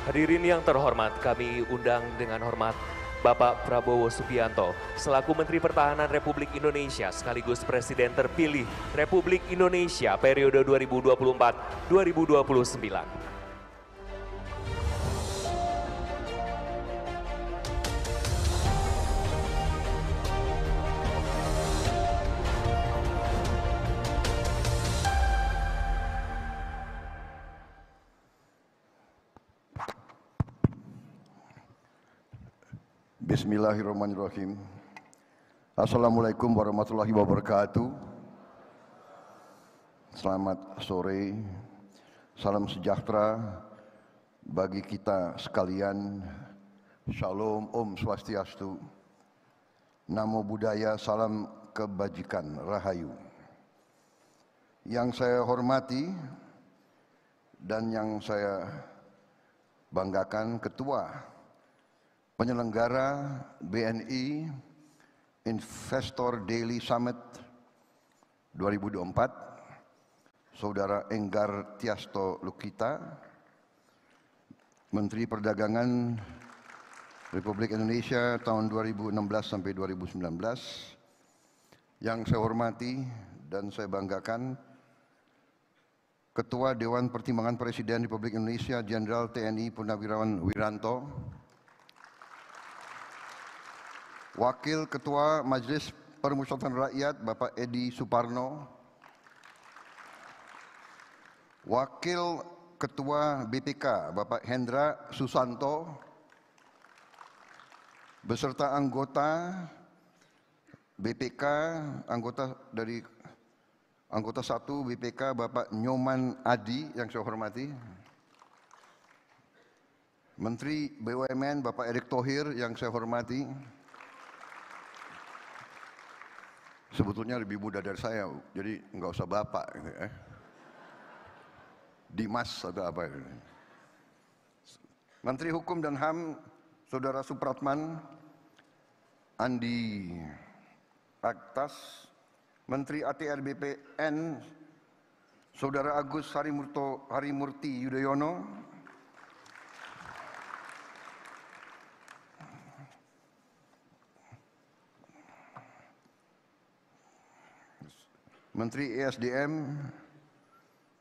Hadirin yang terhormat, kami undang dengan hormat Bapak Prabowo Subianto selaku Menteri Pertahanan Republik Indonesia sekaligus Presiden terpilih Republik Indonesia periode 2024-2029. Bismillahirrahmanirrahim. Assalamualaikum warahmatullahi wabarakatuh. Selamat sore, salam sejahtera bagi kita sekalian. Shalom, Om Swastiastu, Namo Buddhaya, salam kebajikan, Rahayu. Yang saya hormati dan yang saya banggakan, Ketua penyelenggara BNI Investor Daily Summit 2024, Saudara Enggar Tiasto Lukita, Menteri Perdagangan Republik Indonesia tahun 2016 sampai 2019, yang saya hormati dan saya banggakan, Ketua Dewan Pertimbangan Presiden Republik Indonesia Jenderal TNI Purnawirawan Wiranto, Wakil Ketua Majelis Permusyawaratan Rakyat Bapak Edi Suparno, Wakil Ketua BPK Bapak Hendra Susanto, beserta anggota BPK, anggota 1 BPK Bapak Nyoman Adi yang saya hormati, Menteri BUMN Bapak Erick Thohir yang saya hormati. Sebetulnya lebih muda dari saya, jadi nggak usah bapak, gitu ya. Dimas atau apa itu. Menteri Hukum dan HAM Saudara Supratman Andi Aktas, Menteri ATR BPN Saudara Agus Harimurti Yudhoyono, Menteri ESDM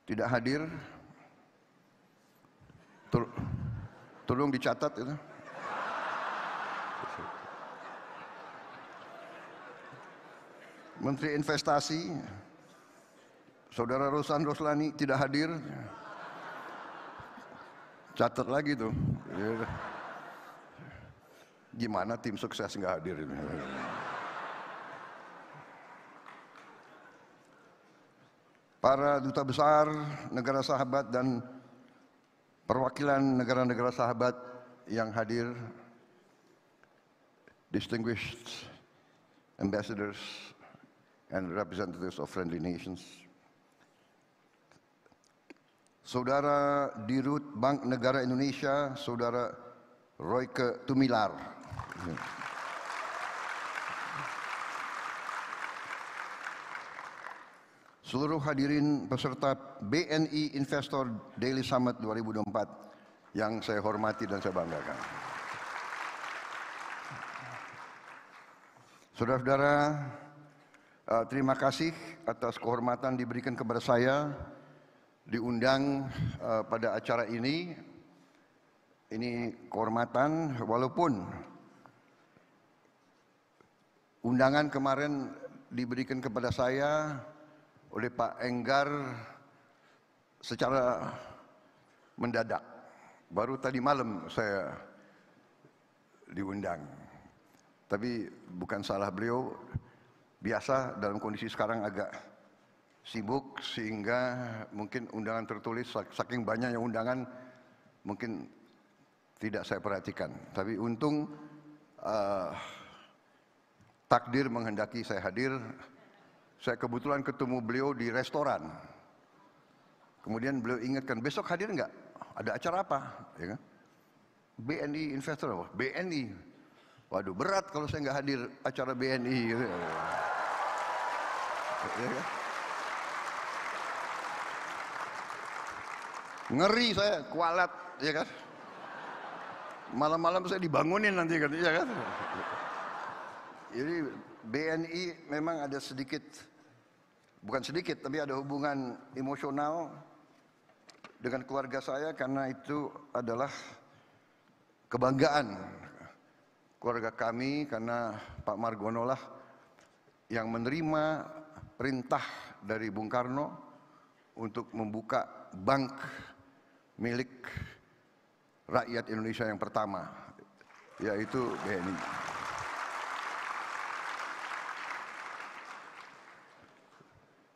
tidak hadir, tolong dicatat itu. Menteri Investasi Saudara Rosan Roslani tidak hadir, catat lagi tuh. Gimana tim sukses nggak hadir ini? Para duta besar negara sahabat dan perwakilan negara-negara sahabat yang hadir, distinguished ambassadors and representatives of friendly nations, Saudara Dirut Bank Negara Indonesia, Saudara Royke Tumilar, seluruh hadirin peserta BNI Investor Daily Summit 2024 yang saya hormati dan saya banggakan. Saudara-saudara, terima kasih atas kehormatan diberikan kepada saya diundang pada acara ini. Ini kehormatan, walaupun undangan kemarin diberikan kepada saya oleh Pak Enggar secara mendadak. Baru tadi malam saya diundang. Tapi bukan salah beliau, biasa dalam kondisi sekarang agak sibuk sehingga mungkin undangan tertulis, saking banyaknya undangan mungkin tidak saya perhatikan. Tapi untung takdir menghendaki saya hadir. Saya kebetulan ketemu beliau di restoran. Kemudian beliau ingatkan, besok hadir enggak? Ada acara apa? Ya kan? BNI Investor, BNI. Waduh, berat kalau saya nggak hadir acara BNI. Gitu. Ya kan? Ngeri saya, kualat, ya kan? Malam-malam saya dibangunin nanti kan, ya kan? Jadi BNI memang ada sedikit, bukan sedikit, tapi ada hubungan emosional dengan keluarga saya karena itu adalah kebanggaan keluarga kami karena Pak Margono lah yang menerima perintah dari Bung Karno untuk membuka bank milik rakyat Indonesia yang pertama, yaitu BNI.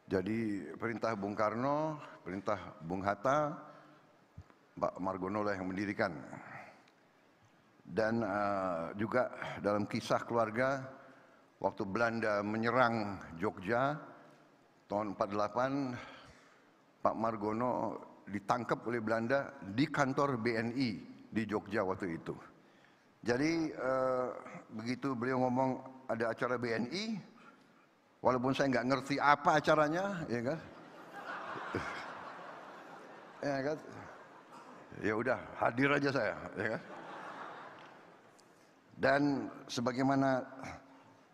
Jadi perintah Bung Karno, perintah Bung Hatta, Pak Margono lah yang mendirikan. Dan juga dalam kisah keluarga, waktu Belanda menyerang Jogja tahun 48, Pak Margono ditangkap oleh Belanda di kantor BNI di Jogja waktu itu. Jadi begitu beliau ngomong ada acara BNI, walaupun saya nggak ngerti apa acaranya, ya kan? Ya kan? Ya udah, hadir aja saya, ya kan? Dan sebagaimana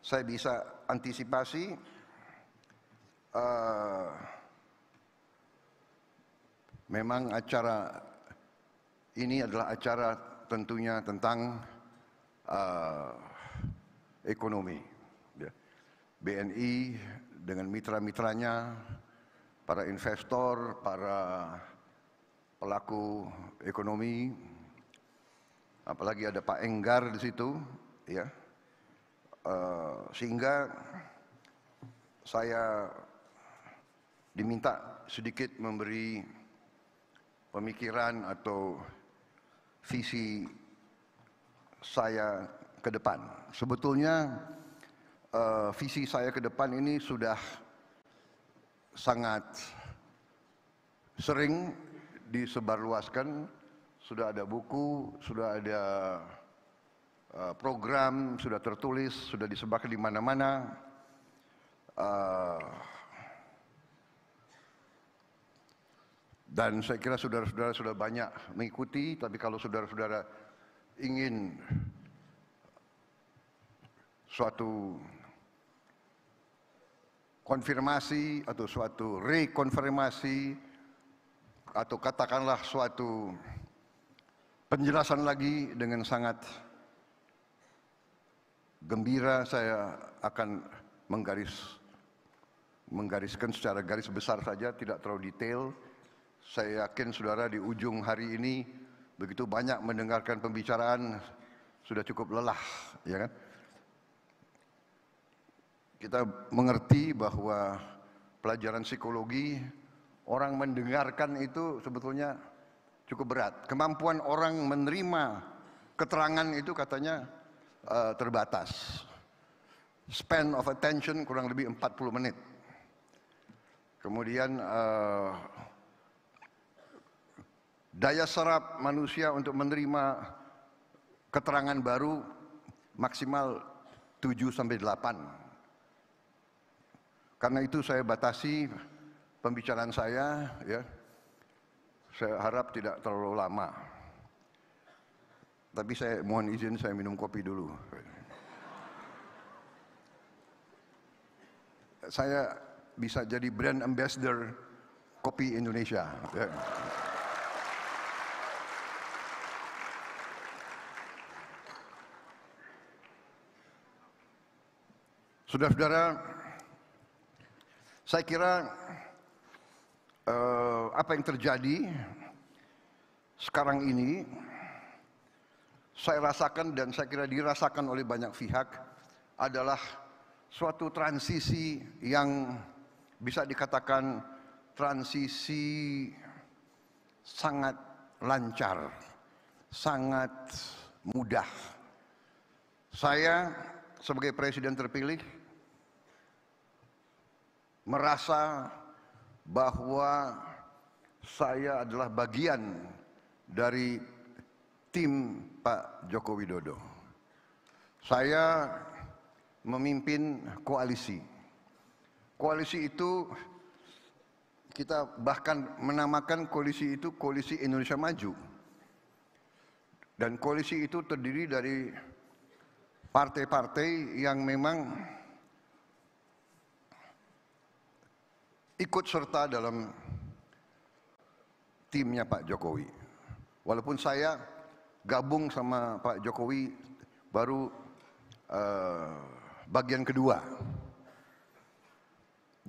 saya bisa antisipasi, memang acara ini adalah acara tentunya tentang ekonomi. BNI dengan mitra-mitranya, para investor, para pelaku ekonomi, apalagi ada Pak Enggar di situ, ya, sehingga saya diminta sedikit memberi pemikiran atau visi saya ke depan. Sebetulnya visi saya ke depan ini sudah sangat sering disebarluaskan, sudah ada buku, sudah ada program, sudah tertulis, sudah disebarkan di mana-mana. Dan saya kira saudara-saudara sudah banyak mengikuti, tapi kalau saudara-saudara ingin suatu konfirmasi atau suatu rekonfirmasi atau katakanlah suatu penjelasan lagi, dengan sangat gembira saya akan menggariskan secara garis besar saja, tidak terlalu detail. Saya yakin saudara di ujung hari ini begitu banyak mendengarkan pembicaraan, sudah cukup lelah, ya kan? Kita mengerti bahwa pelajaran psikologi, orang mendengarkan itu sebetulnya cukup berat. Kemampuan orang menerima keterangan itu katanya terbatas. Span of attention kurang lebih 40 menit. Kemudian daya serap manusia untuk menerima keterangan baru maksimal 7-8. Karena itu saya batasi pembicaraan saya, ya. Saya harap tidak terlalu lama. Tapi saya mohon izin saya minum kopi dulu. Saya bisa jadi brand ambassador kopi Indonesia. Ya. Saudara-saudara, saya kira apa yang terjadi sekarang ini saya rasakan dan saya kira dirasakan oleh banyak pihak adalah suatu transisi yang bisa dikatakan transisi sangat lancar, sangat mudah. Saya sebagai presiden terpilih merasa bahwa saya adalah bagian dari tim Pak Joko Widodo. Saya memimpin koalisi. Koalisi itu kita bahkan menamakan koalisi itu Koalisi Indonesia Maju. Dan koalisi itu terdiri dari partai-partai yang memang ikut serta dalam timnya Pak Jokowi. Walaupun saya gabung sama Pak Jokowi baru bagian kedua.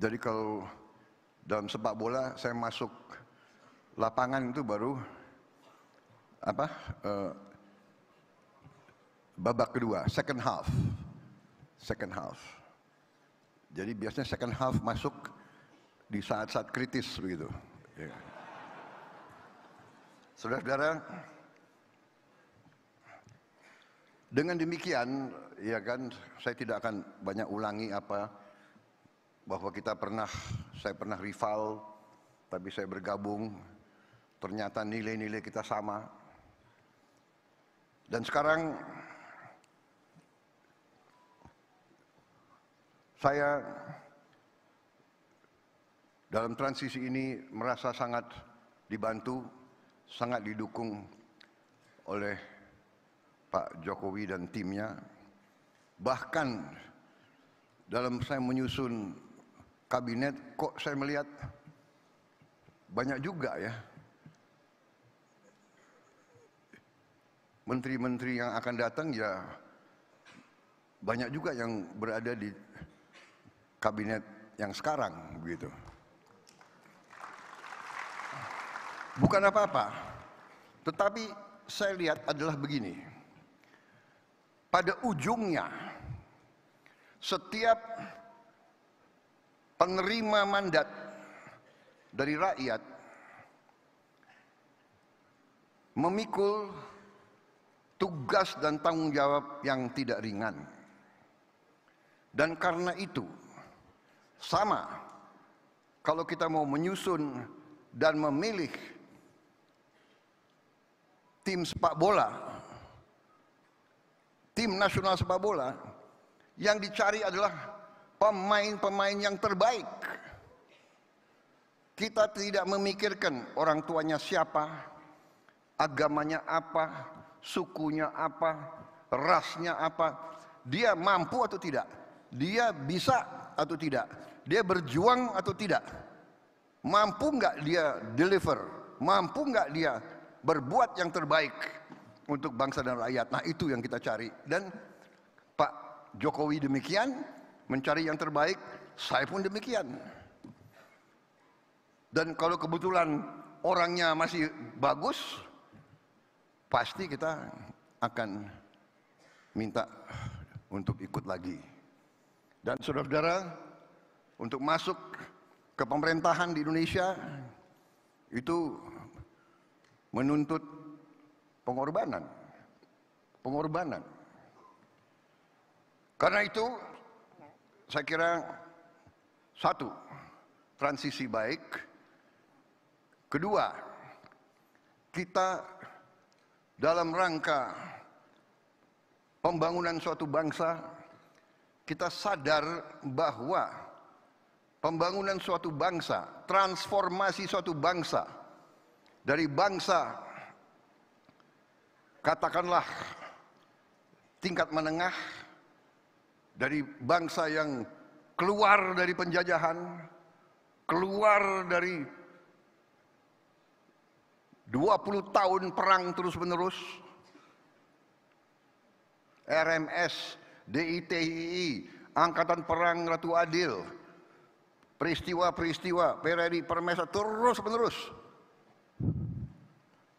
Jadi kalau dalam sepak bola saya masuk lapangan itu baru babak kedua, second half. Jadi biasanya second half masuk di saat-saat kritis begitu. Ya. Saudara-saudara, dengan demikian, ya kan, saya tidak akan banyak ulangi bahwa saya pernah rival, tapi saya bergabung, ternyata nilai-nilai kita sama. Dan sekarang saya dalam transisi ini merasa sangat dibantu, sangat didukung oleh Pak Jokowi dan timnya. Bahkan dalam saya menyusun kabinet, kok saya melihat banyak juga ya menteri-menteri yang akan datang, ya banyak juga yang berada di kabinet yang sekarang begitu. Bukan apa-apa, tetapi saya lihat adalah begini. Pada ujungnya, setiap penerima mandat dari rakyat memikul tugas dan tanggung jawab yang tidak ringan. Dan karena itu, sama kalau kita mau menyusun dan memilih tim sepak bola, tim nasional sepak bola, yang dicari adalah pemain-pemain yang terbaik. Kita tidak memikirkan orang tuanya siapa, agamanya apa, sukunya apa, rasnya apa, dia mampu atau tidak, dia bisa atau tidak, dia berjuang atau tidak, mampu nggak dia deliver, mampu nggak dia berbuat yang terbaik untuk bangsa dan rakyat. Nah, itu yang kita cari. Dan Pak Jokowi demikian, mencari yang terbaik, saya pun demikian. Dan kalau kebetulan orangnya masih bagus, pasti kita akan minta untuk ikut lagi. Dan saudara-saudara, untuk masuk ke pemerintahan di Indonesia itu menuntut pengorbanan. Karena itu saya kira satu, transisi baik. Kedua, kita dalam rangka pembangunan suatu bangsa, kita sadar bahwa pembangunan suatu bangsa, transformasi suatu bangsa dari bangsa katakanlah tingkat menengah, dari bangsa yang keluar dari penjajahan, keluar dari 20 tahun perang terus-menerus, RMS, DITII, Angkatan Perang Ratu Adil, peristiwa-peristiwa PRRI, Permesa terus-menerus,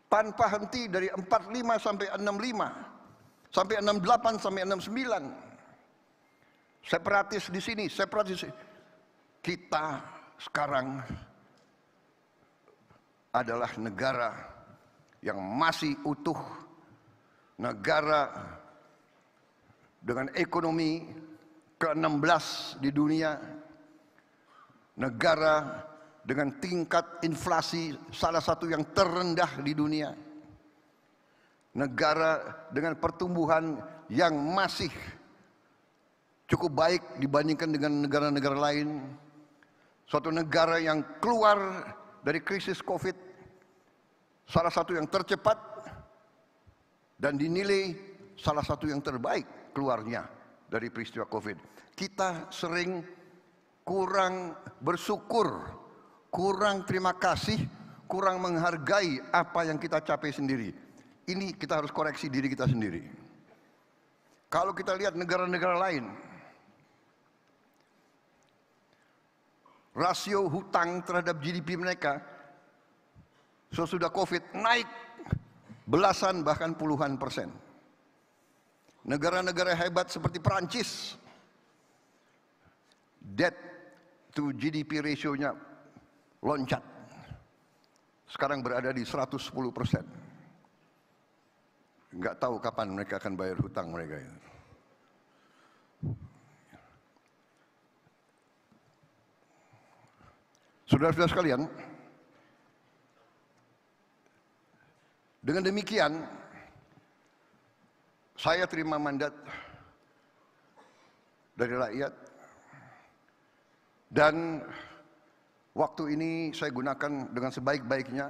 tanpa henti dari 45 sampai 65, sampai 68 sampai 69. Separatis di sini, separatis. Kita sekarang adalah negara yang masih utuh, negara dengan ekonomi ke-16 di dunia, negara dengan tingkat inflasi salah satu yang terendah di dunia, negara dengan pertumbuhan yang masih cukup baik dibandingkan dengan negara-negara lain, suatu negara yang keluar dari krisis COVID, salah satu yang tercepat, dan dinilai salah satu yang terbaik keluarnya dari peristiwa COVID. Kita sering kurang bersyukur, kurang terima kasih, kurang menghargai apa yang kita capai sendiri. Ini kita harus koreksi diri kita sendiri. Kalau kita lihat negara-negara lain, rasio hutang terhadap GDP mereka sesudah COVID naik belasan bahkan puluhan persen. Negara-negara hebat seperti Perancis, debt to GDP ratio-nya loncat. Sekarang berada di 110%. Nggak tahu kapan mereka akan bayar hutang mereka itu. Saudara-saudara sekalian, dengan demikian saya terima mandat dari rakyat dan waktu ini saya gunakan dengan sebaik-baiknya.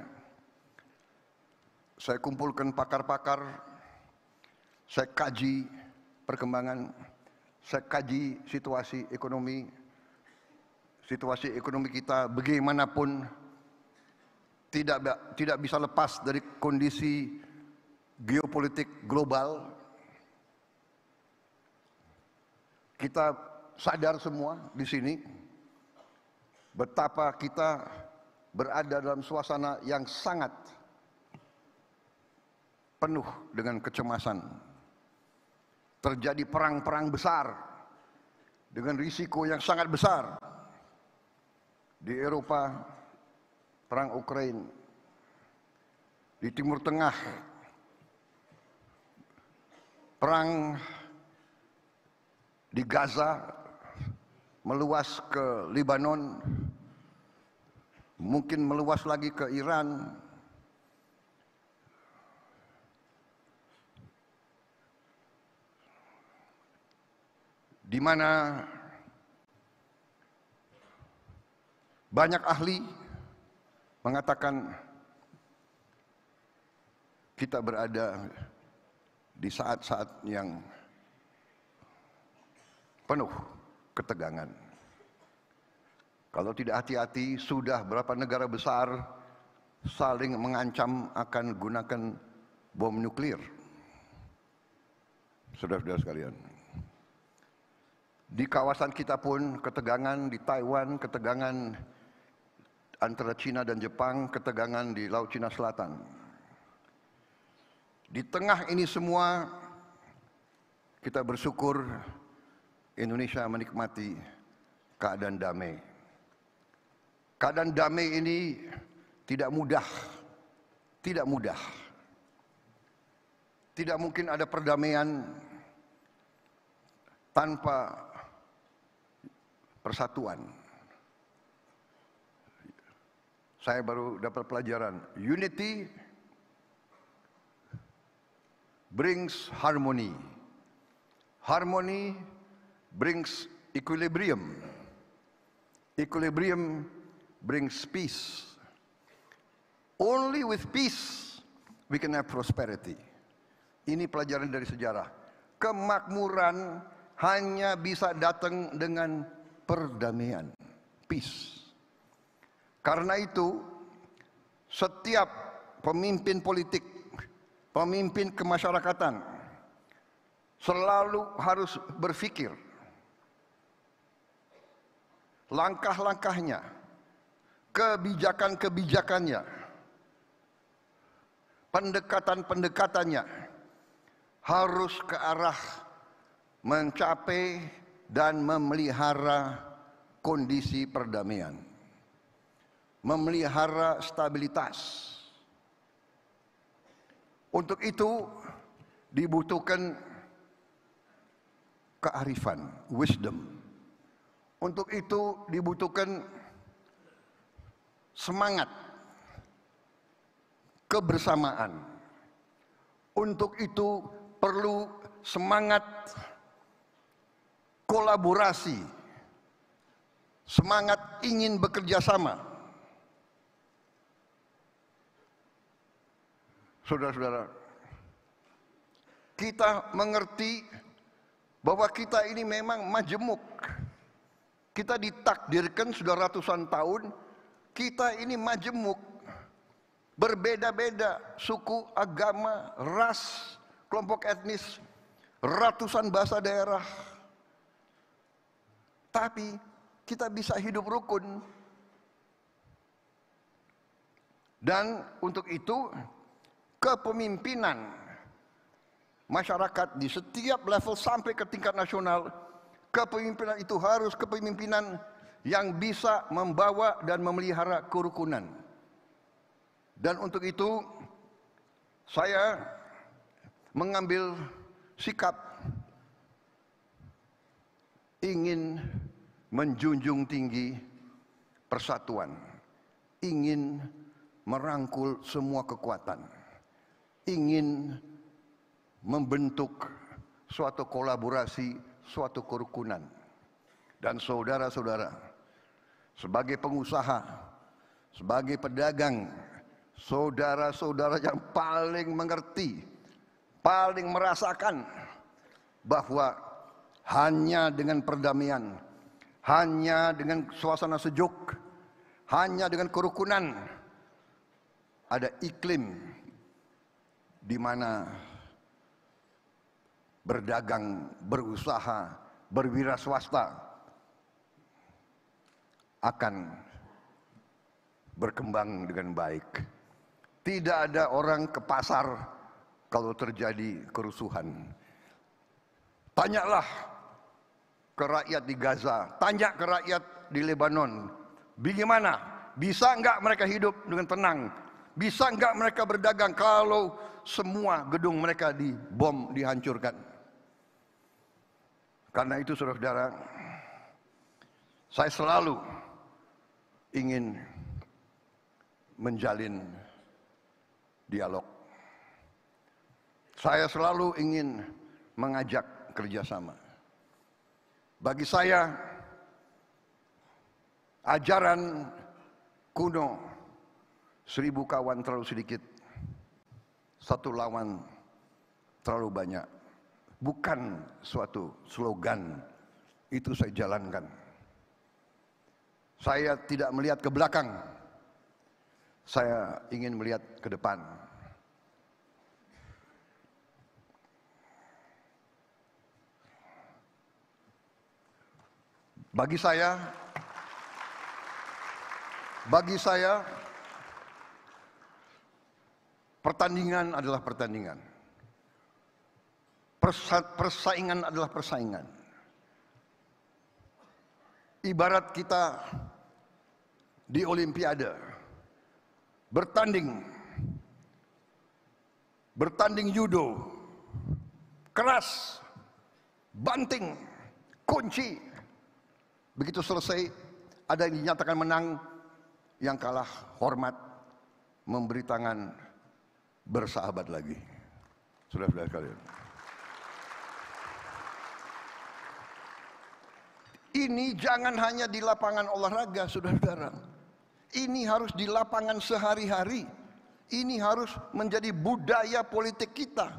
Saya kumpulkan pakar-pakar, saya kaji perkembangan, saya kaji situasi ekonomi kita bagaimanapun tidak bisa lepas dari kondisi geopolitik global. Kita sadar semua di sini betapa kita berada dalam suasana yang sangat penuh dengan kecemasan. Terjadi perang-perang besar dengan risiko yang sangat besar. Di Eropa, perang Ukraina, di Timur Tengah, perang di Gaza, meluas ke Lebanon, mungkin meluas lagi ke Iran. Di mana banyak ahli mengatakan kita berada di saat-saat yang penuh ketegangan. Kalau tidak hati-hati, sudah berapa negara besar saling mengancam akan gunakan bom nuklir. Saudara-saudara sekalian, di kawasan kita pun ketegangan, di Taiwan ketegangan antara Cina dan Jepang, ketegangan di Laut Cina Selatan. Di tengah ini semua kita bersyukur Indonesia menikmati keadaan damai. Keadaan damai ini tidak mudah. Tidak mudah. Tidak mungkin ada perdamaian tanpa persatuan. Saya baru dapat pelajaran, unity brings harmony. Harmony brings equilibrium. Equilibrium brings peace. Only with peace we can have prosperity. Ini pelajaran dari sejarah. Kemakmuran hanya bisa datang dengan perdamaian, peace. Karena itu, setiap pemimpin politik, pemimpin kemasyarakatan selalu harus berpikir langkah-langkahnya, kebijakan-kebijakannya, pendekatan-pendekatannya harus ke arah mencapai dan memelihara kondisi perdamaian, memelihara stabilitas. Untuk itu dibutuhkan kearifan, wisdom. Untuk itu dibutuhkan semangat, kebersamaan. Untuk itu perlu semangat kolaborasi, semangat ingin bekerja sama. Saudara-saudara, kita mengerti bahwa kita ini memang majemuk. Kita ditakdirkan sudah ratusan tahun, kita ini majemuk. Berbeda-beda suku, agama, ras, kelompok etnis, ratusan bahasa daerah. Tapi kita bisa hidup rukun. Dan untuk itu kepemimpinan masyarakat di setiap level sampai ke tingkat nasional, kepemimpinan itu harus kepemimpinan yang bisa membawa dan memelihara kerukunan. Dan untuk itu saya mengambil sikap ingin menjunjung tinggi persatuan, ingin merangkul semua kekuatan, ingin membentuk suatu kolaborasi, suatu kerukunan. Dan saudara-saudara, sebagai pengusaha, sebagai pedagang, saudara-saudara yang paling mengerti, paling merasakan bahwa hanya dengan perdamaian, hanya dengan suasana sejuk, hanya dengan kerukunan, ada iklim di mana berdagang, berusaha, berwira swasta akan berkembang dengan baik. Tidak ada orang ke pasar kalau terjadi kerusuhan. Tanyalah ke rakyat di Gaza, tanya ke rakyat di Lebanon, bagaimana? Bisa enggak mereka hidup dengan tenang? Bisa enggak mereka berdagang kalau semua gedung mereka dibom, dihancurkan? Karena itu saudara-saudara, saya selalu ingin menjalin dialog. Saya selalu ingin mengajak kerjasama. Bagi saya, ajaran kuno, 1000 kawan terlalu sedikit, 1 lawan terlalu banyak, bukan suatu slogan. Itu saya jalankan. Saya tidak melihat ke belakang, saya ingin melihat ke depan. Bagi saya pertandingan adalah pertandingan. Persaingan adalah persaingan. Ibarat kita di Olimpiade bertanding judo, keras, banting, kunci. Begitu selesai, ada yang dinyatakan menang, yang kalah hormat, memberi tangan, bersahabat lagi. Saudara-saudara sekalian, ini jangan hanya di lapangan olahraga, saudara-saudara. Ini harus di lapangan sehari-hari. Ini harus menjadi budaya politik kita.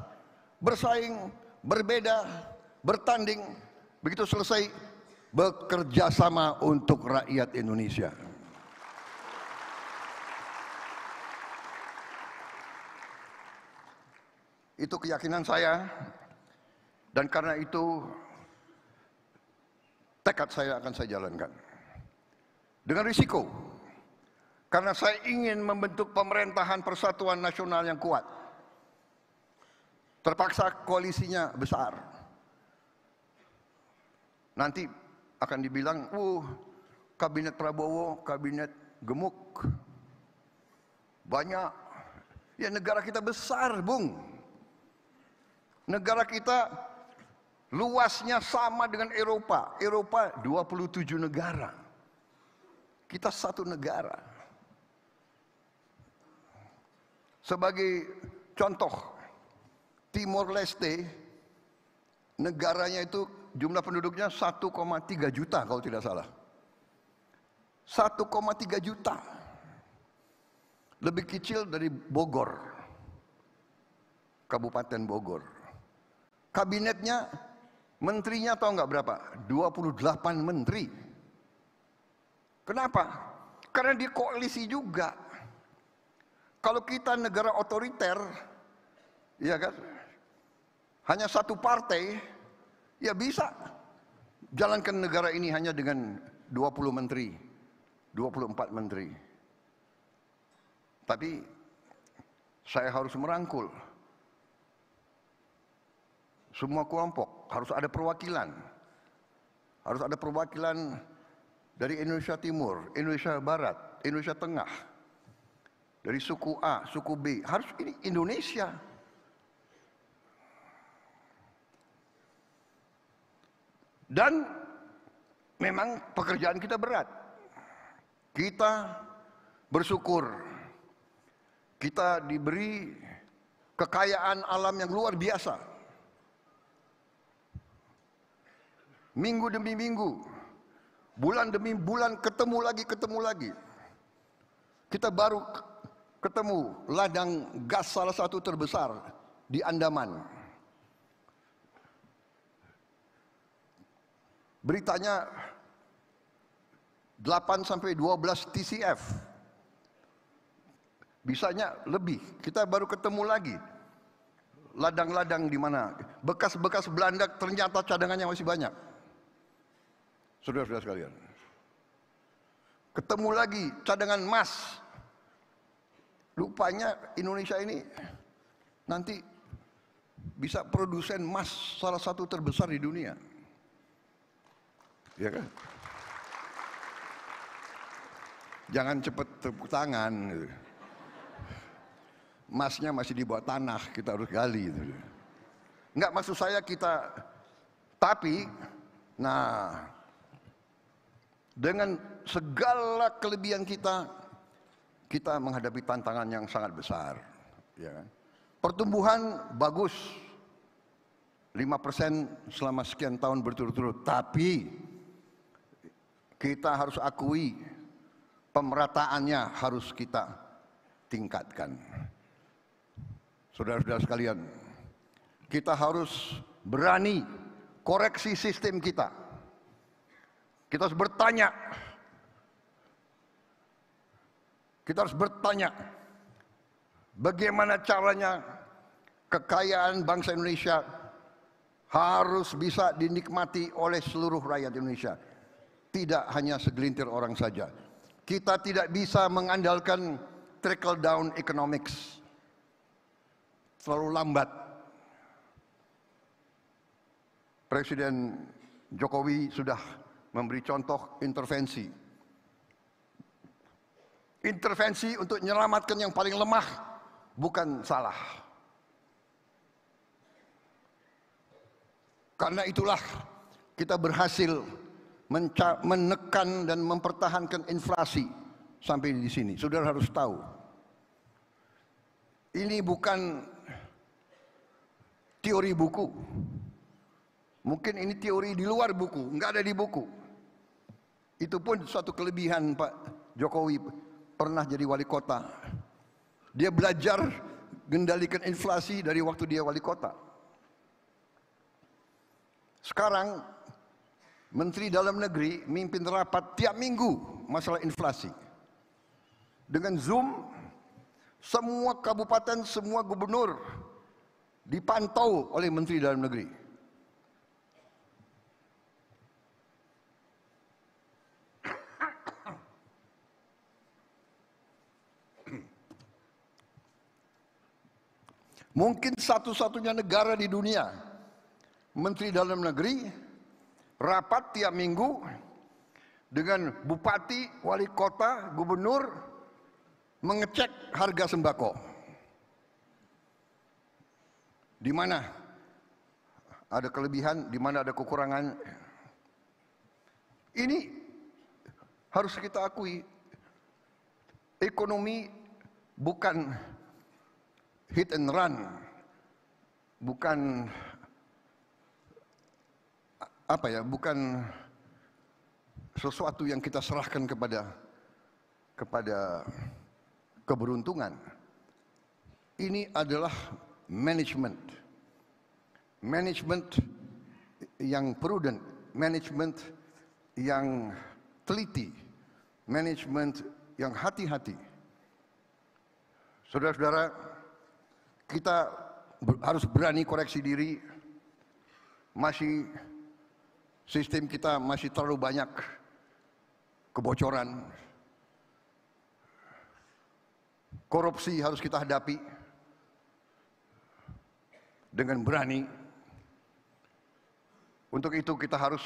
Bersaing, berbeda, bertanding. Begitu selesai, bekerja sama untuk rakyat Indonesia. Itu keyakinan saya. Dan karena itu tekad saya akan saya jalankan. Dengan risiko. Karena saya ingin membentuk pemerintahan persatuan nasional yang kuat. Terpaksa koalisinya besar. Nanti akan dibilang, kabinet Prabowo, kabinet gemuk. Banyak. Ya negara kita besar, Bung. Negara kita luasnya sama dengan Eropa. Eropa 27 negara. Kita 1 negara. Sebagai contoh, Timor Leste, negaranya itu jumlah penduduknya 1,3 juta kalau tidak salah. 1,3 juta. Lebih kecil dari Bogor. Kabupaten Bogor. kabinetnya, menterinya tahu nggak berapa? 28 menteri. Kenapa? Karena di koalisi juga. Kalau kita negara otoriter, ya kan, hanya satu partai, ya bisa jalankan negara ini hanya dengan 20 menteri, 24 menteri. Tapi saya harus merangkul semua kelompok, harus ada perwakilan. Harus ada perwakilan dari Indonesia Timur, Indonesia Barat, Indonesia Tengah, dari suku A, suku B, harus ini Indonesia. Dan memang pekerjaan kita berat. Kita bersyukur kita diberi kekayaan alam yang luar biasa. Minggu demi minggu, bulan demi bulan, ketemu lagi. Kita baru ketemu ladang gas salah satu terbesar di Andaman. Beritanya 8 sampai 12 TCF. Bisanya lebih. Kita baru ketemu lagi ladang-ladang di mana bekas-bekas Belanda, ternyata cadangannya masih banyak. Saudara-saudara sekalian, ketemu lagi cadangan emas. Lupanya Indonesia ini nanti bisa produsen emas salah satu terbesar di dunia. Ya kan? Jangan cepat tepuk tangan. Emasnya masih di bawah tanah, kita harus gali. Enggak, maksud saya kita, tapi, nah, dengan segala kelebihan kita menghadapi tantangan yang sangat besar. Ya kan? Pertumbuhan bagus, 5% selama sekian tahun berturut-turut. Tapi kita harus akui pemerataannya harus kita tingkatkan. Saudara-saudara sekalian, kita harus berani koreksi sistem kita. Kita harus bertanya. Kita harus bertanya bagaimana caranya kekayaan bangsa Indonesia harus bisa dinikmati oleh seluruh rakyat Indonesia. Tidak hanya segelintir orang saja. Kita tidak bisa mengandalkan trickle down economics. Terlalu lambat. Presiden Jokowi sudah memberi contoh intervensi. Intervensi untuk menyelamatkan yang paling lemah bukan salah. Karena itulah kita berhasil menekan dan mempertahankan inflasi sampai di sini. Saudara harus tahu, ini bukan teori buku. Mungkin ini teori di luar buku, nggak ada di buku. Itu pun suatu kelebihan Pak Jokowi, pernah jadi wali kota. Dia belajar mengendalikan inflasi dari waktu dia wali kota. Sekarang Menteri Dalam Negeri mimpin rapat tiap minggu masalah inflasi. Dengan Zoom, semua kabupaten, semua gubernur dipantau oleh Menteri Dalam Negeri. Mungkin satu-satunya negara di dunia, Menteri Dalam Negeri rapat tiap minggu dengan bupati, wali kota, gubernur mengecek harga sembako. Di mana ada kelebihan, di mana ada kekurangan. Ini harus kita akui, ekonomi bukan hit and run, bukan bukan sesuatu yang kita serahkan kepada keberuntungan. Ini adalah manajemen. Management yang prudent, management yang teliti, management yang hati-hati. Saudara-saudara, kita harus berani koreksi diri. Sistem kita masih terlalu banyak kebocoran. Korupsi harus kita hadapi dengan berani. Untuk itu kita harus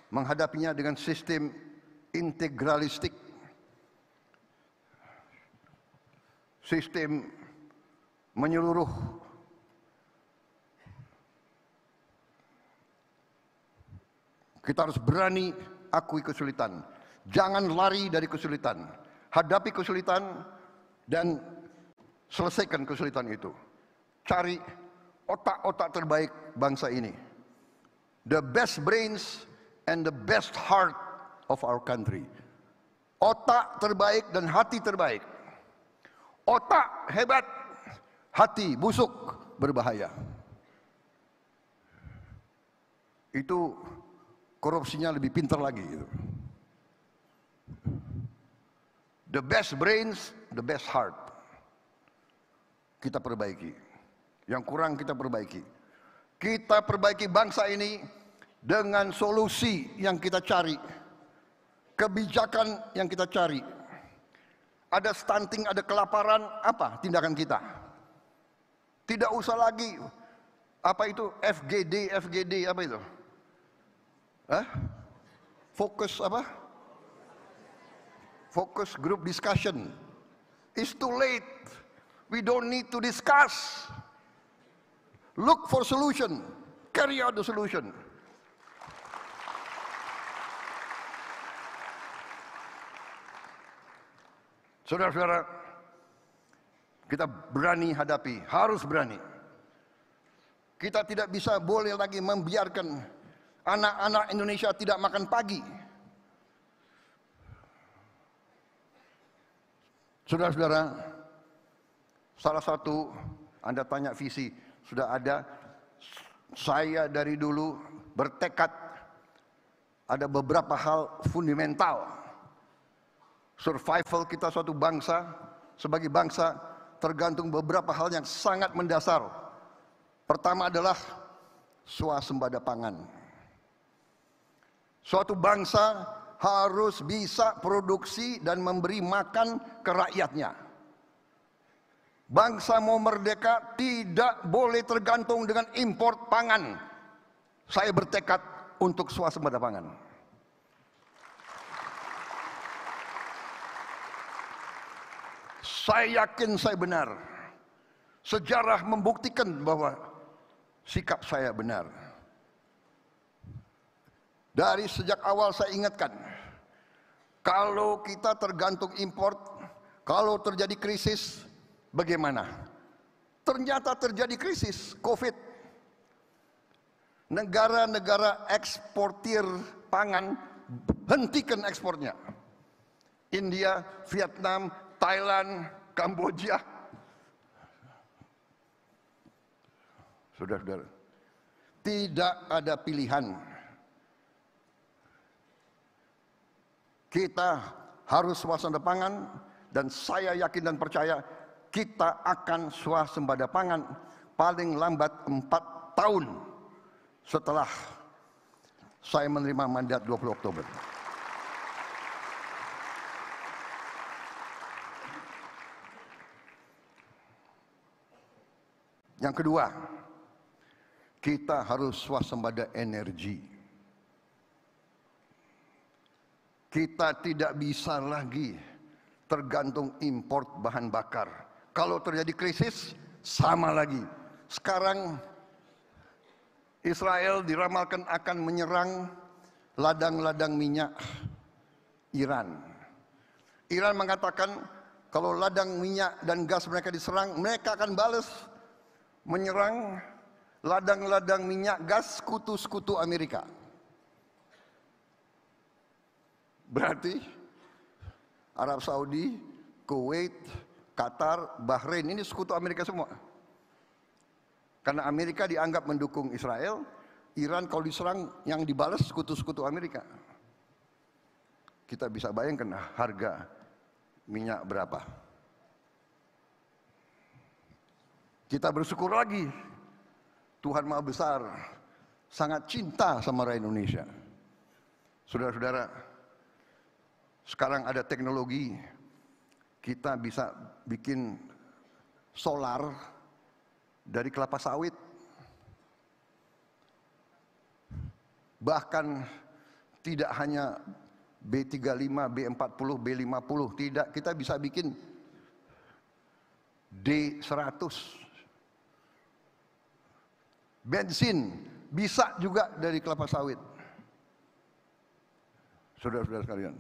menghadapinya dengan sistem integralistik, sistem menyeluruh. Kita harus berani akui kesulitan. Jangan lari dari kesulitan. Hadapi kesulitan dan selesaikan kesulitan itu. Cari otak-otak terbaik bangsa ini. The best brains and the best heart of our country. Otak terbaik dan hati terbaik. Otak hebat, hati busuk, berbahaya. Itu korupsinya lebih pintar lagi. The best brains, the best heart. Kita perbaiki. Yang kurang kita perbaiki. Kita perbaiki bangsa ini dengan solusi yang kita cari. Kebijakan yang kita cari. Ada stunting, ada kelaparan, apa tindakan kita? Tidak usah lagi apa itu FGD, apa itu? Fokus apa? Focus group discussion. It's too late. We don't need to discuss. Look for solution. Carry out the solution. Saudara-saudara, kita berani hadapi, harus berani. Kita tidak bisa boleh lagi membiarkan anak-anak Indonesia tidak makan pagi. Saudara-saudara, salah satu, Anda tanya visi, sudah ada. Saya dari dulu bertekad ada beberapa hal fundamental. Survival kita suatu bangsa, sebagai bangsa, tergantung beberapa hal yang sangat mendasar. Pertama adalah swasembada pangan. Suatu bangsa harus bisa produksi dan memberi makan ke rakyatnya. Bangsa mau merdeka tidak boleh tergantung dengan impor pangan. Saya bertekad untuk swasembada pangan. Saya yakin saya benar. Sejarah membuktikan bahwa sikap saya benar. Dari sejak awal saya ingatkan, kalau kita tergantung import, kalau terjadi krisis, bagaimana? Ternyata terjadi krisis COVID. Negara-negara eksportir pangan hentikan ekspornya. India, Vietnam, Thailand, Kamboja. Saudara-saudara, tidak ada pilihan. Kita harus swasembada pangan, dan saya yakin dan percaya kita akan swasembada pangan paling lambat 4 tahun setelah saya menerima mandat 20 Oktober. Yang kedua, kita harus swasembada energi. Kita tidak bisa lagi tergantung import bahan bakar. Kalau terjadi krisis, sama lagi. Sekarang Israel diramalkan akan menyerang ladang-ladang minyak Iran. Iran mengatakan kalau ladang minyak dan gas mereka diserang, mereka akan balas menyerang ladang-ladang minyak gas sekutu-sekutu Amerika. Berarti Arab Saudi, Kuwait, Qatar, Bahrain ini sekutu Amerika semua. Karena Amerika dianggap mendukung Israel, Iran kalau diserang yang dibalas sekutu-sekutu Amerika. Kita bisa bayangkan harga minyak berapa. Kita bersyukur lagi, Tuhan Maha Besar sangat cinta sama rakyat Indonesia. Saudara-saudara, sekarang ada teknologi, kita bisa bikin solar dari kelapa sawit. Bahkan tidak hanya B35, B40, B50, tidak, kita bisa bikin D100. Bensin bisa juga dari kelapa sawit. Saudara-saudara sekalian.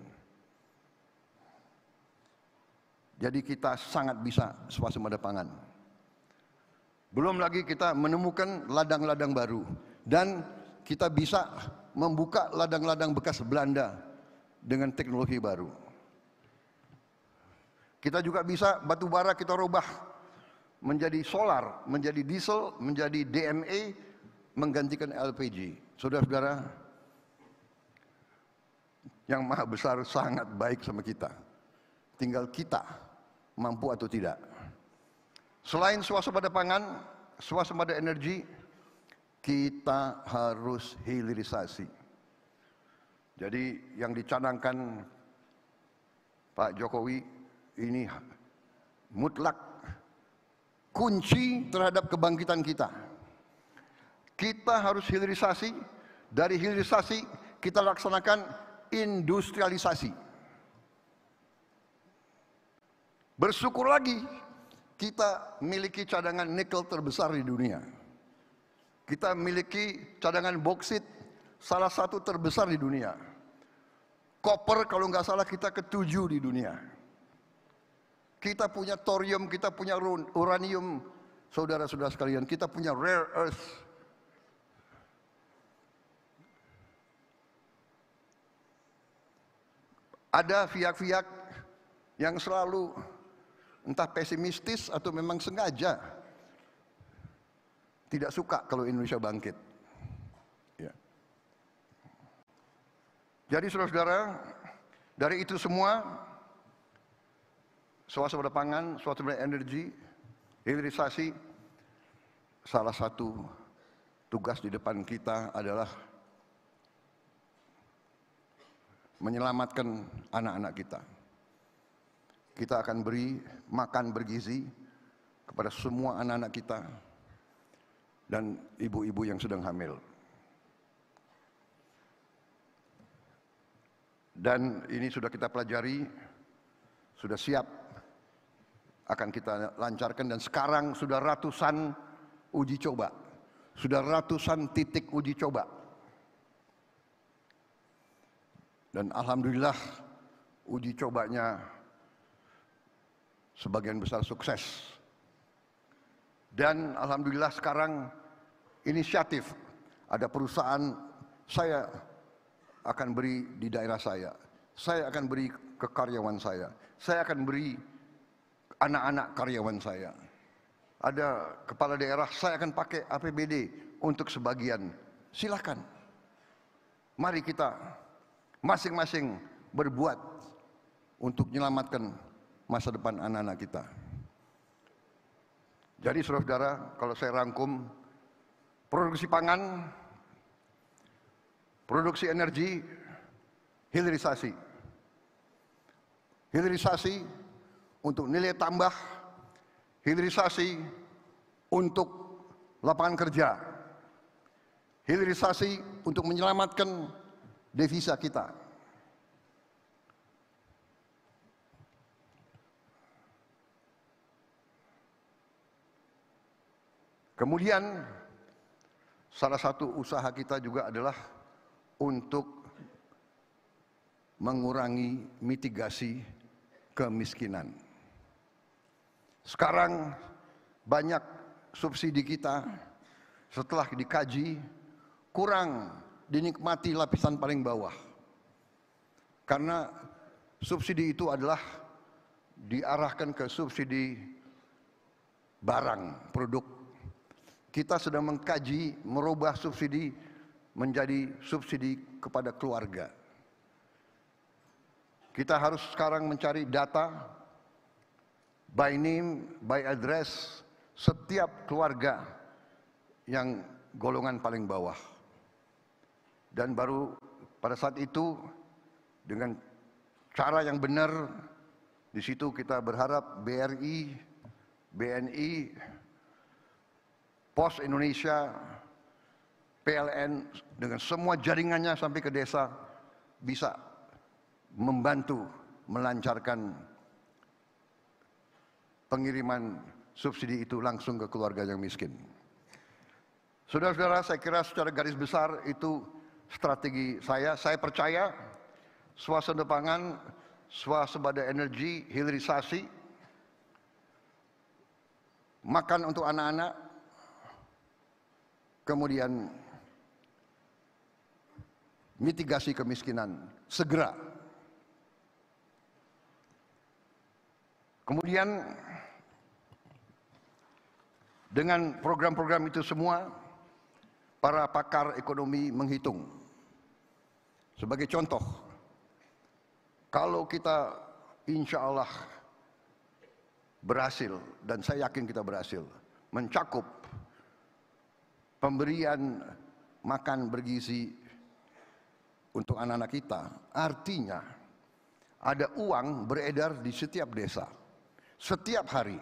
Jadi kita sangat bisa swasembada pangan. Belum lagi kita menemukan ladang-ladang baru. Dan kita bisa membuka ladang-ladang bekas Belanda dengan teknologi baru. Kita juga bisa batu bara kita rubah menjadi solar, menjadi diesel, menjadi DME, menggantikan LPG. Saudara-saudara, yang Maha Besar sangat baik sama kita. Tinggal kita mampu atau tidak. Selain swasembada pangan, swasembada energi, kita harus hilirisasi. Jadi yang dicanangkan Pak Jokowi ini mutlak kunci terhadap kebangkitan kita. Kita harus hilirisasi, dari hilirisasi kita laksanakan industrialisasi. Bersyukur lagi kita miliki cadangan nikel terbesar di dunia. Kita miliki cadangan boksit salah satu terbesar di dunia. Koper kalau nggak salah kita ke-7 di dunia. Kita punya thorium, kita punya uranium, saudara-saudara sekalian, kita punya rare earth. Ada pihak-pihak yang selalu entah pesimistis atau memang sengaja tidak suka kalau Indonesia bangkit. Ya. Jadi saudara-saudara, dari itu semua, swasembada pangan, swasembada energi, hilirisasi, salah satu tugas di depan kita adalah menyelamatkan anak-anak kita. Kita akan beri makan bergizi kepada semua anak-anak kita dan ibu-ibu yang sedang hamil. Dan ini sudah kita pelajari, sudah siap, akan kita lancarkan, dan sekarang sudah ratusan uji coba, sudah ratusan titik uji coba. Dan alhamdulillah uji cobanya sebagian besar sukses. Dan alhamdulillah sekarang inisiatif, ada perusahaan saya akan beri di daerah saya akan beri ke karyawan saya akan beri anak-anak karyawan saya. Ada kepala daerah, saya akan pakai APBD untuk sebagian. Silakan. Mari kita masing-masing berbuat untuk menyelamatkan masa depan anak-anak kita. Jadi saudara-saudara, kalau saya rangkum, produksi pangan, produksi energi, hilirisasi. Hilirisasi untuk nilai tambah, hilirisasi untuk lapangan kerja, hilirisasi untuk menyelamatkan devisa kita. Kemudian salah satu usaha kita juga adalah untuk mengurangi mitigasi kemiskinan. Sekarang banyak subsidi kita setelah dikaji kurang dinikmati lapisan paling bawah. Karena subsidi itu adalah diarahkan ke subsidi barang, produk. kita sedang mengkaji merubah subsidi menjadi subsidi kepada keluarga. Kita harus sekarang mencari data by name, by address setiap keluarga yang golongan paling bawah. Dan baru pada saat itu dengan cara yang benar, di situ kita berharap BRI, BNI, Pos Indonesia, PLN dengan semua jaringannya sampai ke desa bisa membantu melancarkan pengiriman subsidi itu langsung ke keluarga yang miskin. Saudara-saudara, saya kira secara garis besar itu strategi saya. Saya percaya swasembada pangan, swasembada energi, hilirisasi, makan untuk anak-anak, kemudian mitigasi kemiskinan segera. Kemudian dengan program-program itu semua, para pakar ekonomi menghitung. Sebagai contoh, kalau kita insya Allah berhasil, dan saya yakin kita berhasil, mencakup pemberian makan bergizi untuk anak-anak kita, artinya ada uang beredar di setiap desa, setiap hari.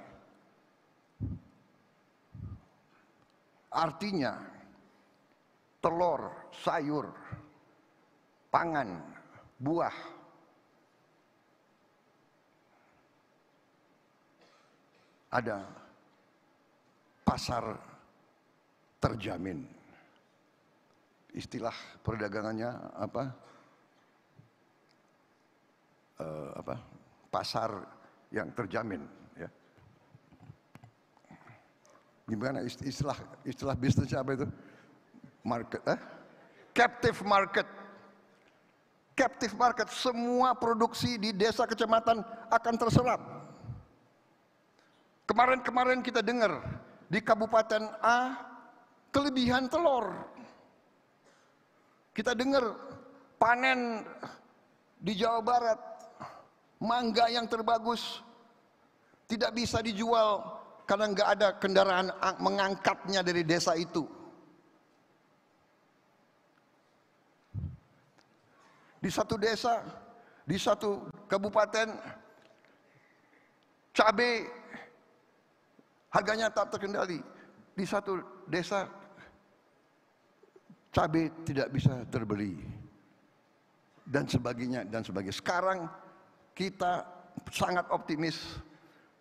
Artinya telur, sayur, pangan, buah, ada pasar terjamin. Istilah perdagangannya apa? Pasar yang terjamin. Ya. Gimana istilah bisnisnya apa itu? Market, captive market. Captive market, semua produksi di desa kecamatan akan terserap. Kemarin kita dengar di Kabupaten A kelebihan telur. Kita dengar panen di Jawa Barat, mangga yang terbagus tidak bisa dijual karena nggak ada kendaraan mengangkatnya dari desa itu. Di satu desa, di satu kabupaten, cabai harganya tak terkendali. Di satu desa, cabai tidak bisa terbeli. Dan sebagainya, dan sebagainya. Sekarang kita sangat optimis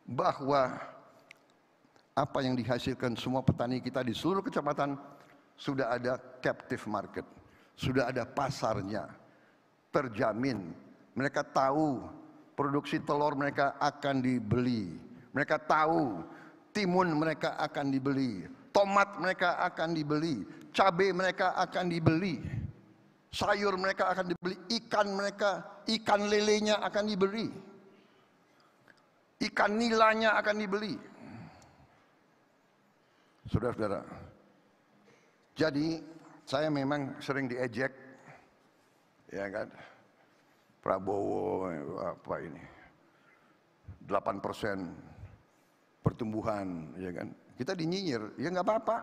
bahwa apa yang dihasilkan semua petani kita di seluruh kecamatan sudah ada captive market. Sudah ada pasarnya. Terjamin, mereka tahu produksi telur mereka akan dibeli, mereka tahu timun mereka akan dibeli, tomat mereka akan dibeli, cabai mereka akan dibeli, sayur mereka akan dibeli, ikan lelenya akan dibeli, ikan nilanya akan dibeli. Saudara-saudara, jadi saya memang sering diejek, ya kan, Prabowo apa ini 8% pertumbuhan, ya kan, kita dinyinyir, ya nggak apa-apa.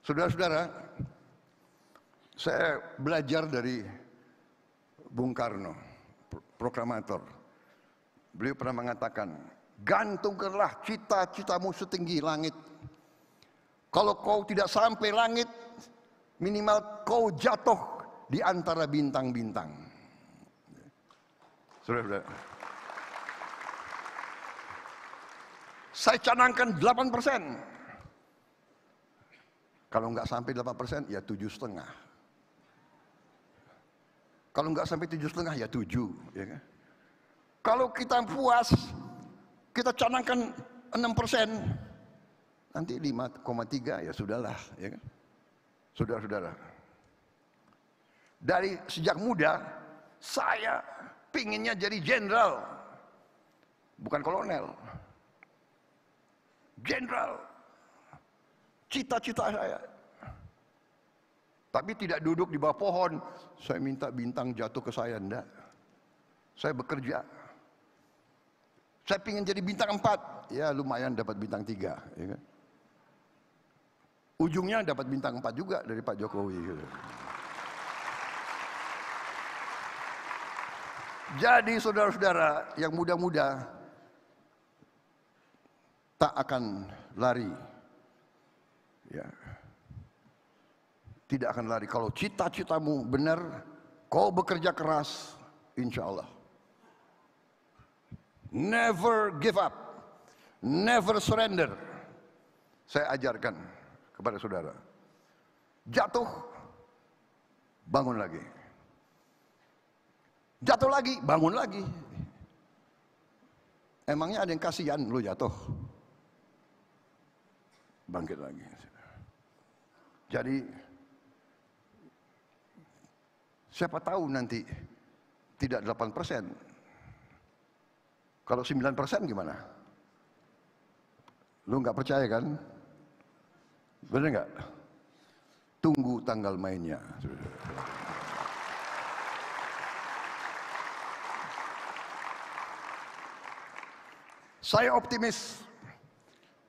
Saudara-saudara, saya belajar dari Bung Karno, proklamator. Beliau pernah mengatakan, gantungkanlah cita-citamu setinggi langit. Kalau kau tidak sampai langit, minimal kau jatuh di antara bintang-bintang. Saudara-saudara, saya canangkan 8%. Kalau nggak sampai 8%, ya 7,5. Kalau nggak sampai 7,5, ya 7. Ya kan? Kalau kita puas, kita canangkan 6%, nanti 5,3, ya sudahlah. Ya kan? Saudara-saudara, dari sejak muda, saya pinginnya jadi jenderal, bukan kolonel. Jenderal. Cita-cita saya. Tapi tidak duduk di bawah pohon, saya minta bintang jatuh ke saya, enggak. Saya bekerja. Saya ingin jadi bintang 4, ya lumayan dapat bintang 3. Ya kan? Ujungnya dapat bintang 4 juga dari Pak Jokowi. Gitu. Jadi saudara-saudara yang muda-muda, tak akan lari. Ya. Tidak akan lari. Kalau cita-citamu benar, kau bekerja keras, insya Allah. Never give up. Never surrender. Saya ajarkan kepada saudara. Jatuh, bangun lagi. Jatuh lagi, bangun lagi. Emangnya ada yang kasihan lu jatuh? Bangkit lagi. Jadi siapa tahu nanti tidak 8%. Kalau 9% gimana? Lu nggak percaya kan? Benar nggak? Tunggu tanggal mainnya. Saya optimis.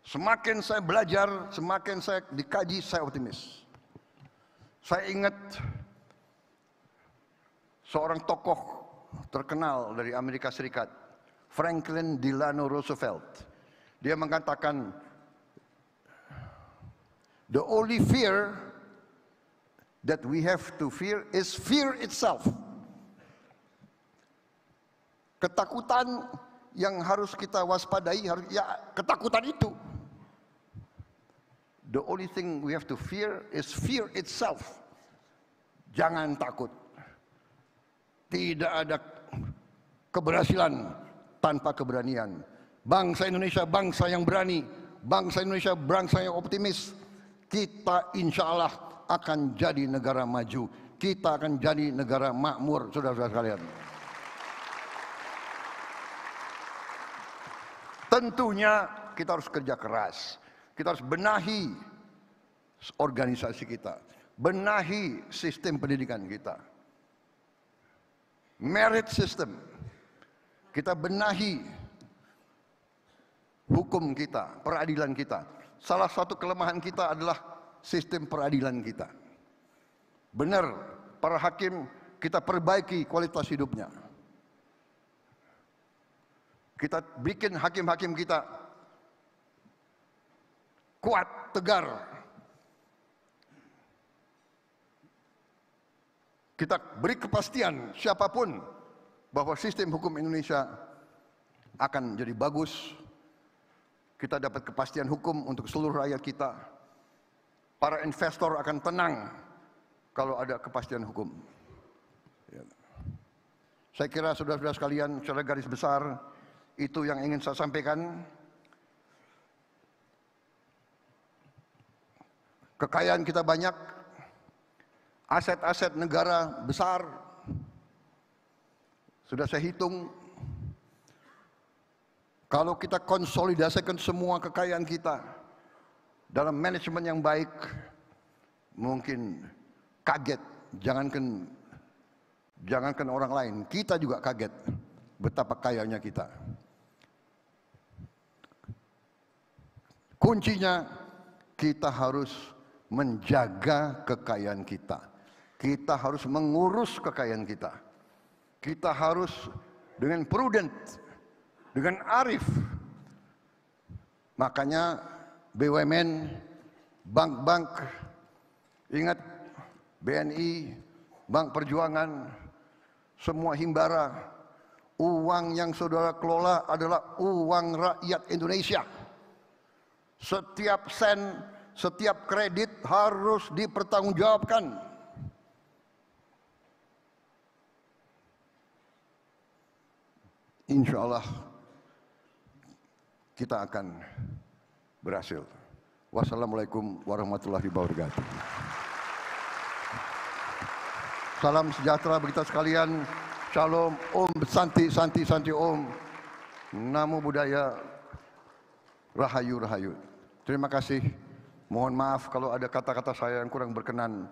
Semakin saya belajar, semakin saya dikaji, saya optimis. Saya ingat seorang tokoh terkenal dari Amerika Serikat, Franklin Delano Roosevelt. Dia mengatakan, the only fear that we have to fear is fear itself. Ketakutan yang harus kita waspadai, ya ketakutan itu. The only thing we have to fear is fear itself. Jangan takut. Tidak ada keberhasilan tanpa keberanian. Bangsa Indonesia bangsa yang berani. Bangsa Indonesia bangsa yang optimis. Kita insya Allah akan jadi negara maju. Kita akan jadi negara makmur, saudara-saudara sekalian. Tentunya kita harus kerja keras. Kita harus benahi organisasi kita. Benahi sistem pendidikan kita. Merit system. Kita benahi hukum kita, peradilan kita. Salah satu kelemahan kita adalah sistem peradilan kita. Benar, para hakim kita perbaiki kualitas hidupnya. Kita bikin hakim-hakim kita kuat, tegar. Kita beri kepastian siapapun bahwa sistem hukum Indonesia akan jadi bagus. Kita dapat kepastian hukum untuk seluruh rakyat kita. Para investor akan tenang kalau ada kepastian hukum. Ya. Saya kira saudara-saudara sekalian, secara garis besar itu yang ingin saya sampaikan. Kekayaan kita banyak, aset-aset negara besar. Sudah saya hitung, kalau kita konsolidasikan semua kekayaan kita dalam manajemen yang baik, mungkin kaget, jangankan orang lain, kita juga kaget betapa kayanya kita. Kuncinya kita harus menjaga kekayaan kita. Kita harus mengurus kekayaan kita. Kita harus dengan prudent, dengan arif. Makanya BUMN, bank-bank, ingat BNI, Bank Perjuangan, semua himbara, uang yang saudara kelola adalah uang rakyat Indonesia. Setiap sen, setiap kredit harus dipertanggungjawabkan. Insya Allah kita akan berhasil. Wassalamualaikum warahmatullahi wabarakatuh. Salam sejahtera bagi kita sekalian. Shalom, Om, Santi, Santi, Santi, Om. Namo Buddhaya, Rahayu, Rahayu. Terima kasih. Mohon maaf kalau ada kata-kata saya yang kurang berkenan.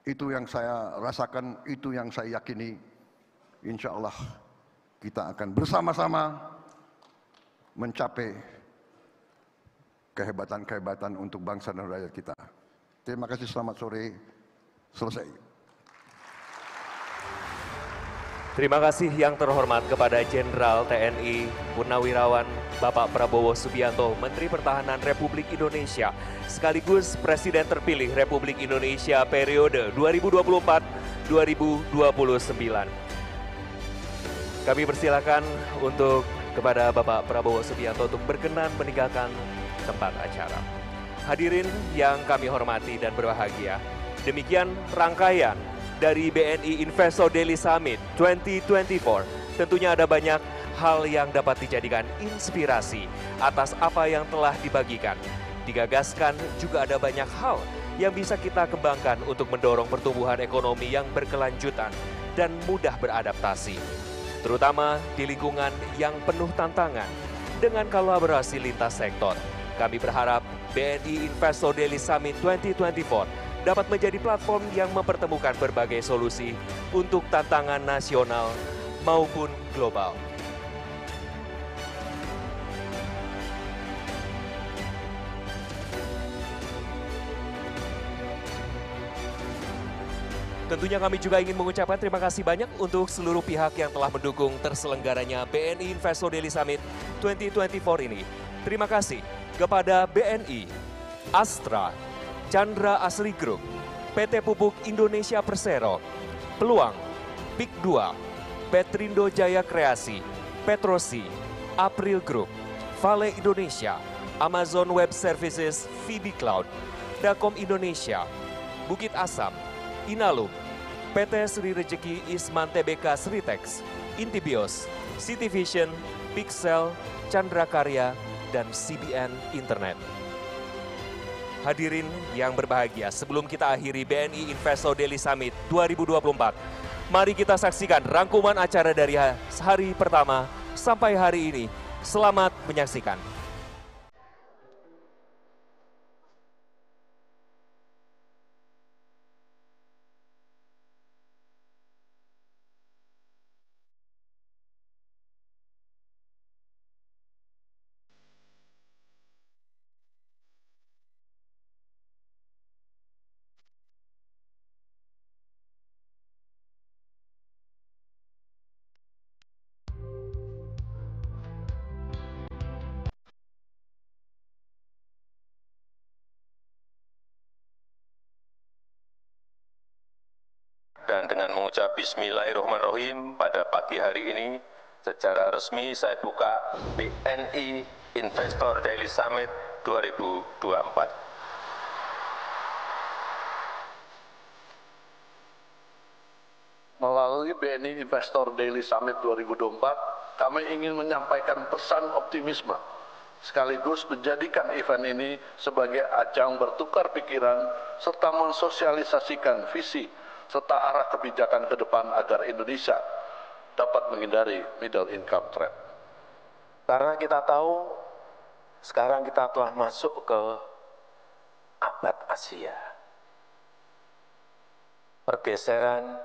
Itu yang saya rasakan, itu yang saya yakini. Insya Allah kita akan bersama-sama mencapai kehebatan-kehebatan untuk bangsa dan rakyat kita. Terima kasih, selamat sore. Selesai. Terima kasih yang terhormat kepada Jenderal TNI Purnawirawan Bapak Prabowo Subianto, Menteri Pertahanan Republik Indonesia, sekaligus Presiden terpilih Republik Indonesia periode 2024-2029. Kami persilakan untuk kepada Bapak Prabowo Subianto untuk berkenan meninggalkan tempat acara. Hadirin yang kami hormati dan berbahagia, demikian rangkaian dari BNI Investor Daily Summit 2024. Tentunya ada banyak hal yang dapat dijadikan inspirasi atas apa yang telah dibagikan, digagaskan. Juga ada banyak hal yang bisa kita kembangkan untuk mendorong pertumbuhan ekonomi yang berkelanjutan dan mudah beradaptasi, terutama di lingkungan yang penuh tantangan dengan kolaborasi lintas sektor. Kami berharap BNI Investor Daily Summit 2024 dapat menjadi platform yang mempertemukan berbagai solusi untuk tantangan nasional maupun global. Tentunya kami juga ingin mengucapkan terima kasih banyak untuk seluruh pihak yang telah mendukung terselenggaranya BNI Investor Daily Summit 2024 ini. Terima kasih kepada BNI, Astra, Chandra Asri Group, PT Pupuk Indonesia Persero, Peluang, PIK 2, Petrindo Jaya Kreasi, Petrosi, April Group, Vale Indonesia, Amazon Web Services, VB Cloud, Dakom Indonesia, Bukit Asam, Inalum, PT Sri Rejeki Isman Tbk Sritex, Intibios, City Vision, Pixel, Chandra Karya, dan CBN Internet. Hadirin yang berbahagia, sebelum kita akhiri BNI Investor Daily Summit 2024, mari kita saksikan rangkuman acara dari hari pertama sampai hari ini. Selamat menyaksikan. Dan dengan mengucap Bismillahirrahmanirrahim, pada pagi hari ini secara resmi saya buka BNI Investor Daily Summit 2024. Melalui BNI Investor Daily Summit 2024, kami ingin menyampaikan pesan optimisme, sekaligus menjadikan event ini sebagai ajang bertukar pikiran serta mensosialisasikan visi serta arah kebijakan ke depan agar Indonesia dapat menghindari middle income trap. Karena kita tahu sekarang kita telah masuk ke abad Asia. Pergeseran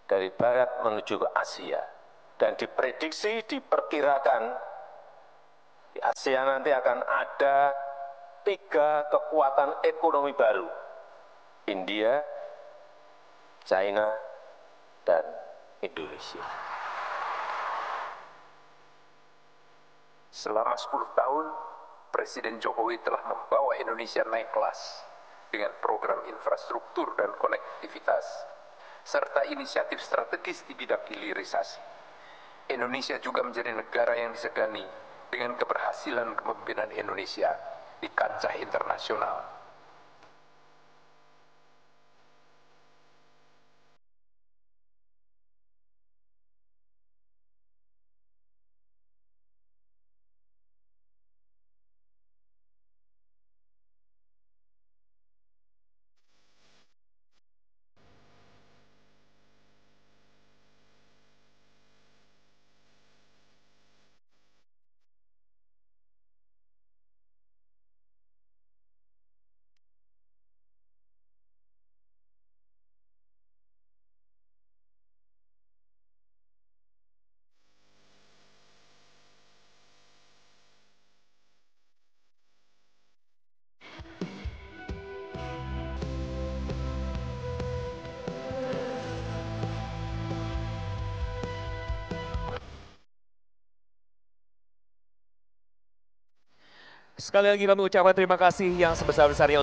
dari barat menuju ke Asia. Dan diprediksi, diperkirakan di Asia nanti akan ada 3 kekuatan ekonomi baru. India, China, dan Indonesia. Selama 10 tahun, Presiden Jokowi telah membawa Indonesia naik kelas dengan program infrastruktur dan konektivitas, serta inisiatif strategis di bidang hilirisasi. Indonesia juga menjadi negara yang disegani dengan keberhasilan kepemimpinan Indonesia di kancah internasional. Sekali lagi kami ucapkan terima kasih yang sebesar-besarnya untuk